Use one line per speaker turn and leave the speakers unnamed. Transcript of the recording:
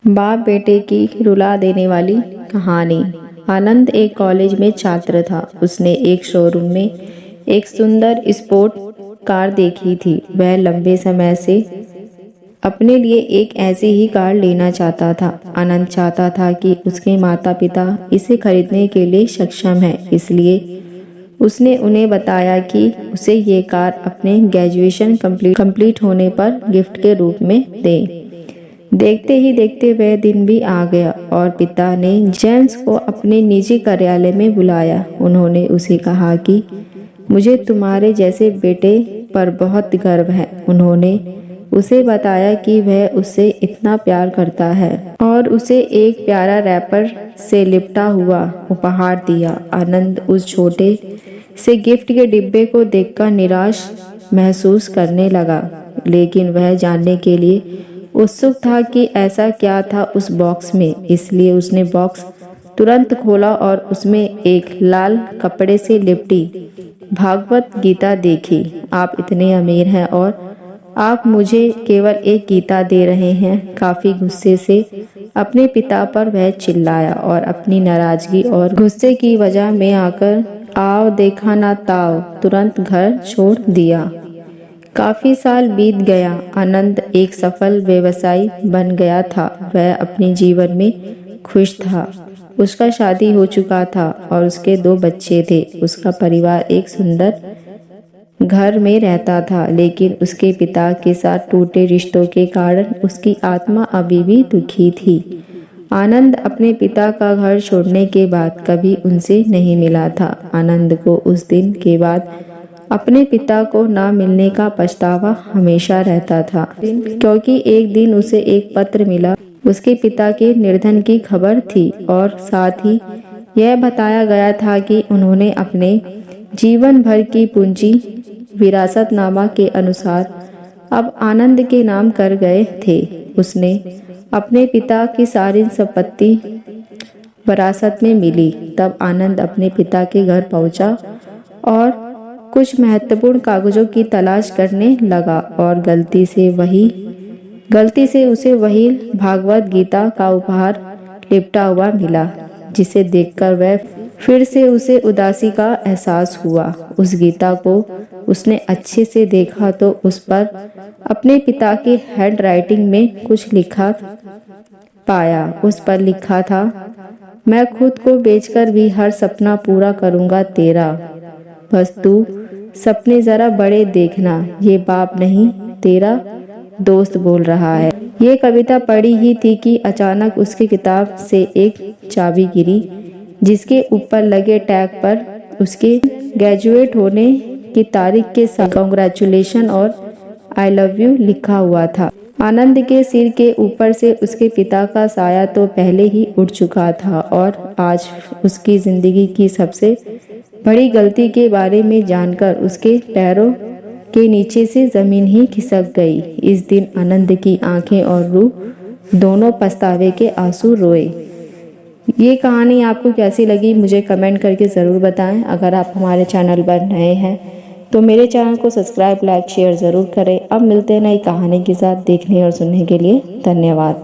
बाप बेटे की रुला देने वाली कहानी। आनंद एक कॉलेज में छात्र था। उसने एक शोरूम में एक सुंदर स्पोर्ट कार देखी थी। वह लंबे समय से अपने लिए एक ऐसी ही कार लेना चाहता था। आनंद चाहता था कि उसके माता पिता इसे खरीदने के लिए सक्षम हैं, इसलिए उसने उन्हें बताया कि उसे ये कार अपने ग्रेजुएशन कंप्लीट होने पर गिफ्ट के रूप में दें। देखते ही देखते वह दिन भी आ गया और पिता ने जेम्स को अपने निजी कार्यालय में बुलाया। उन्होंने उसे कहा कि मुझे तुम्हारे जैसे बेटे पर बहुत गर्व है। उन्होंने उसे बताया कि वह उससे इतना प्यार करता है और उसे एक प्यारा रैपर से लिपटा हुआ उपहार दिया। आनंद उस छोटे से गिफ्ट के डिब्बे को देखकर निराश महसूस करने लगा, लेकिन वह जानने के लिए उत्सुक था कि ऐसा क्या था उस बॉक्स में। इसलिए उसने बॉक्स तुरंत खोला और उसमें एक लाल कपड़े से लिपटी भागवत गीता देखी। आप इतने अमीर हैं और आप मुझे केवल एक गीता दे रहे हैं। काफी गुस्से से अपने पिता पर वह चिल्लाया और अपनी नाराजगी और गुस्से की वजह में आकर आओ देखा ना ताओ तुरंत घर छोड़ दिया। काफी साल बीत गया। आनंद एक सफल व्यवसायी बन गया था। वह अपने जीवन में खुश था। उसका शादी हो चुका था और उसके 2 बच्चे थे। उसका परिवार एक सुंदर घर में रहता था, लेकिन उसके पिता के साथ टूटे रिश्तों के कारण उसकी आत्मा अभी भी दुखी थी। आनंद अपने पिता का घर छोड़ने के बाद कभी उनसे नहीं मिला था। आनंद को उस दिन के बाद अपने पिता को ना मिलने का पछतावा हमेशा रहता था, क्योंकि एक दिन उसे एक पत्र मिला। उसके पिता के निर्धन की खबर थी और साथ ही यह बताया गया था कि उन्होंने अपने जीवन भर की पूंजी विरासतनामा के अनुसार अब आनंद के नाम कर गए थे। उसने अपने पिता की सारी संपत्ति विरासत में मिली। तब आनंद अपने पिता के घर पहुंचा और कुछ महत्वपूर्ण कागजों की तलाश करने लगा और गलती से उसे वही भागवत गीता का उपहार लिपटा हुआ मिला, जिसे देखकर वह फिर से उसे उदासी का एहसास हुआ। उस गीता को उसने अच्छे से देखा तो उस पर अपने पिता की हैंडराइटिंग में कुछ लिखा पाया। उस पर लिखा था, मैं खुद को बेचकर भी हर सपना पूरा करूंगा तेरा, बस तू सपने जरा बड़े देखना। ये बाप नहीं तेरा दोस्त बोल रहा है। ये कविता पढ़ी ही थी कि अचानक उसकी किताब से एक चाबी गिरी, जिसके ऊपर लगे टैग पर उसके ग्रेजुएट होने की तारीख के साथ कांग्रेचुलेशन और आई लव यू लिखा हुआ था। आनंद के सिर के ऊपर से उसके पिता का साया तो पहले ही उठ चुका था और आज उसकी जिंदगी की सबसे बड़ी गलती के बारे में जानकर उसके पैरों के नीचे से जमीन ही खिसक गई। इस दिन आनंद की आंखें और रूह दोनों पछतावे के आंसू रोए। ये कहानी आपको कैसी लगी मुझे कमेंट करके ज़रूर बताएं। अगर आप हमारे चैनल पर नए हैं तो मेरे चैनल को सब्सक्राइब, लाइक, शेयर ज़रूर करें। अब मिलते हैं नई कहानी के साथ। देखने और सुनने के लिए धन्यवाद।